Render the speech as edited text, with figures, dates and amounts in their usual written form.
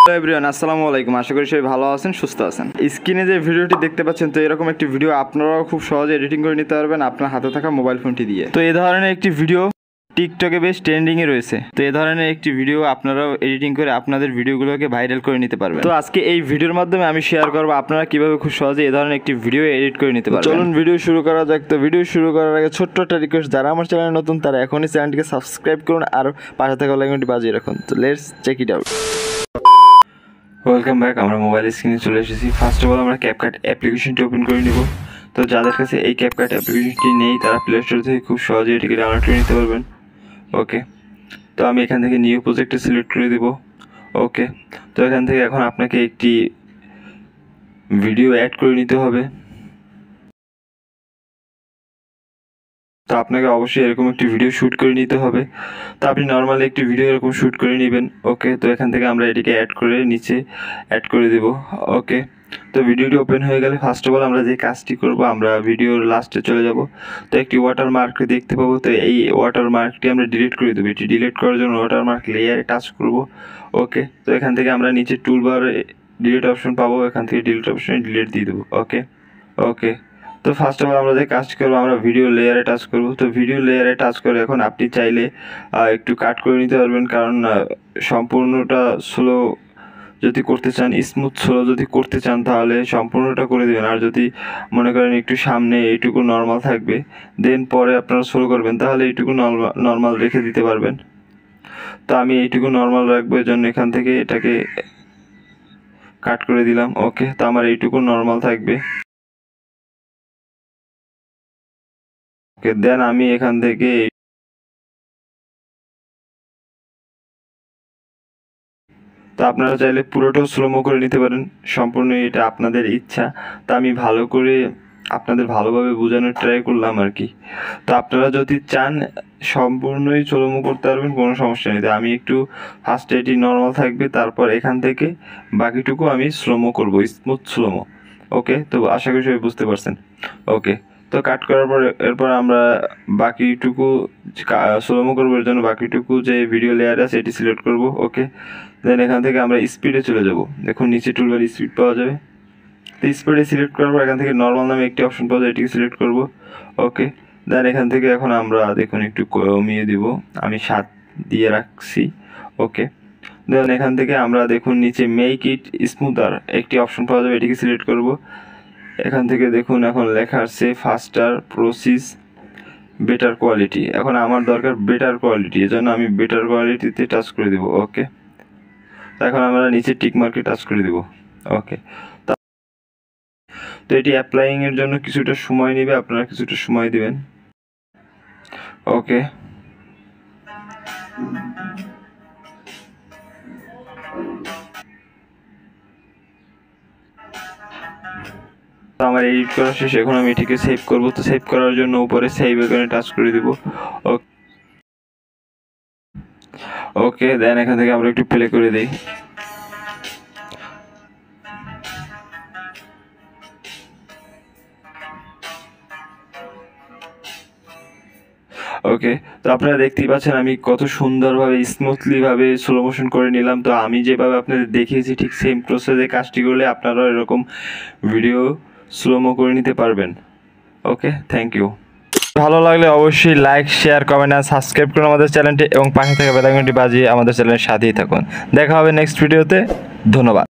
Hello everyone, আসসালামু আলাইকুম। আশা করি সবাই ভালো আছেন, সুস্থ আছেন। স্ক্রিনে যে ভিডিওটি দেখতে পাচ্ছেন, তো এরকম একটি ভিডিও আপনারাও খুব সহজে এডিটিং করে নিতে পারবেন আপনার হাতে থাকা মোবাইল ফোনটি দিয়ে। তো এই ধরনের একটি ভিডিও টিকটকে বেশ ট্রেন্ডিংয়ে রয়েছে। তো এই ধরনের একটি ভিডিও আপনারাও এডিটিং করে আপনাদের ভিডিওগুলোকে ভাইরাল করে নিতে পারবেন। তো আজকে এই ভিডিওর মাধ্যমে আমি শেয়ার করবো আপনারা কিভাবে খুব সহজে এই ধরনের একটি ভিডিও এডিট করে নিতে পারবেন। চলুন ভিডিও শুরু করা যাক। তো ভিডিও শুরু করার আগে ছোট্ট একটা রিকোয়েস্ট, যারা আমার চ্যানেলে নতুন তারা এখনই চ্যানেলটিকে সাবস্ক্রাইব করুন আর পাশে থাকা বেল আইকনটি বাজিয়ে রাখুন। তো let's check it out. Welcome back. আমরা মোবাইল স্ক্রিনে চলে এসেছি। ফার্স্ট অফ অল আমরা ক্যাপকাট অ্যাপ্লিকেশনটি ওপেন করে নিব। তো যাদের কাছে এই ক্যাপকাট অ্যাপ্লিকেশনটি নেই তারা প্লে স্টোর থেকে খুব সহজে এটিকে ডাউনলোড করে নিতে পারবেন। ওকে, তো আমি এখান থেকে নিউ প্রজেক্টে সিলেক্ট করে দেব। ওকে, তো এখান থেকে এখন আপনাকে একটি ভিডিও অ্যাড করে নিতে হবে। তো আপনাকে অবশ্যই এরকম একটি ভিডিও শ্যুট করে নিতে হবে। তো আপনি নর্মালি একটি ভিডিও এরকম শ্যুট করে নেবেন। ওকে, তো এখান থেকে আমরা এটিকে অ্যাড করে নিচে অ্যাড করে দেব। ওকে, তো ভিডিওটি ওপেন হয়ে গেলে ফার্স্ট অফ অল আমরা যে কাজটি করব, আমরা ভিডিওর লাস্টে চলে যাব। তো একটি ওয়াটারমার্ক দেখতে পাবো। তো এই ওয়াটারমার্কটি আমরা ডিলিট করে দেবো। এটি ডিলিট করার জন্য ওয়াটারমার্ক লেয়ারে টাচ করব। ওকে, তো এখান থেকে আমরা নিচে টুলবারে ডিলিট অপশন পাবো, এখান থেকে ডিলিট অপশনে ডিলিট দিয়ে দেবো। ওকে ওকে, তো ফার্স্ট অফ অল আমরা যে কাজ করবো, আমরা ভিডিও লেয়ারে টাচ করব। তো ভিডিও লেয়ারে টাচ করে এখন আপনি চাইলে একটু কাট করে নিতে পারবেন, কারণ সম্পূর্ণটা স্লো যদি করতে চান, স্মুথ স্লো যদি করতে চান তাহলে সম্পূর্ণটা করে দেবেন। আর যদি মনে করেন একটু সামনে এইটুকু নর্মাল থাকবে, দেন পরে আপনারা স্লো করবেন, তাহলে এইটুকু নর্মাল রেখে দিতে পারবেন। তো আমি এইটুকু নর্মাল রাখবো, এর জন্য এখান থেকে এটাকে কাট করে দিলাম। ওকে, তো আমার এইটুকু নর্মাল থাকবে। ওকে, দেন আমি এখান থেকে তো আপনারা চাইলে পুরোটাও স্লোমো করে নিতে পারেন, সম্পূর্ণ এটা আপনাদের ইচ্ছা। তা আমি ভালো করে আপনাদের ভালোভাবে বোঝানোর ট্রাই করলাম আর কি। তো আপনারা যদি চান সম্পূর্ণই স্লোমো করতে পারবেন, কোনো সমস্যা নেই। আমি একটু ফার্স্টে এটি নর্মাল থাকবে, তারপর এখান থেকে বাকিটুকু আমি স্লোমো করব, স্মুথ স্লোমো। ওকে, তো আশা করি সবাই বুঝতে পারছেন। ওকে, তো কাট করার পর এরপর আমরা বাকিটুকু স্লোমো করবো, এর জন্য বাকিটুকু যে ভিডিও লেয়ার আছে এটি সিলেক্ট করব। ওকে, দেন এখান থেকে আমরা স্পিডে চলে যাব। দেখুন নিচে টুলবার স্পিড পাওয়া যাবে। তো স্পিডে সিলেক্ট করার পর এখান থেকে নর্মাল নামে একটি অপশন পাওয়া যায়, এটিকে সিলেক্ট করব। ওকে, দেন এখান থেকে এখন আমরা দেখুন একটু কমিয়ে দিব, আমি 7 দিয়ে রাখছি। ওকে, দেন এখান থেকে আমরা দেখুন নিচে মেক ইট স্মুথার একটি অপশন পাওয়া যাবে, এটিকে সিলেক্ট করব। এখান থেকে দেখুন এখন লেখা আছে ফাস্টার প্রসেস বেটার কোয়ালিটি। এখন আমার দরকার বেটার কোয়ালিটি, এজন্য আমি বেটার কোয়ালিটিতে টাচ করে দেব। ওকে, এখন আমরা নিচে টিক মার্কে টাচ করে দেব। ওকে, তো এটি অ্যাপ্লাইং এর জন্য কিছুটা সময় নেবে, আপনারা কিছুটা সময় দিবেন। ওকে, তো আমার এডিট করা শেষ। এখন আমি এটিকে সেভ করব। তো সেভ করার জন্য উপরে সেভ আইকনে টাচ করে দিব। ওকে, দেন এখান থেকে আমরা একটু প্লে করে দেই। ওকে, তো আপনারা দেখতেই পাচ্ছেন আমি কত সুন্দরভাবে স্মুথলিভাবে স্লো মোশন করে নিলাম। তো আমি যেভাবে আপনাদের দেখিয়েছি ঠিক সেম প্রসেসে কাজটি করলে আপনারাও এরকম ভিডিও স্লোমো করে নিতে পারবেন। ওকে, থ্যাংক ইউ। ভালো লাগলে অবশ্যই লাইক, শেয়ার, কমেন্ট আর সাবস্ক্রাইব করুন আমাদের চ্যানেলটি এবং পাশে থাকা বেল আইকনটি বাজিয়ে আমাদের চ্যানেলের সাথেই থাকুন। দেখা হবে নেক্সট ভিডিওতে। ধন্যবাদ।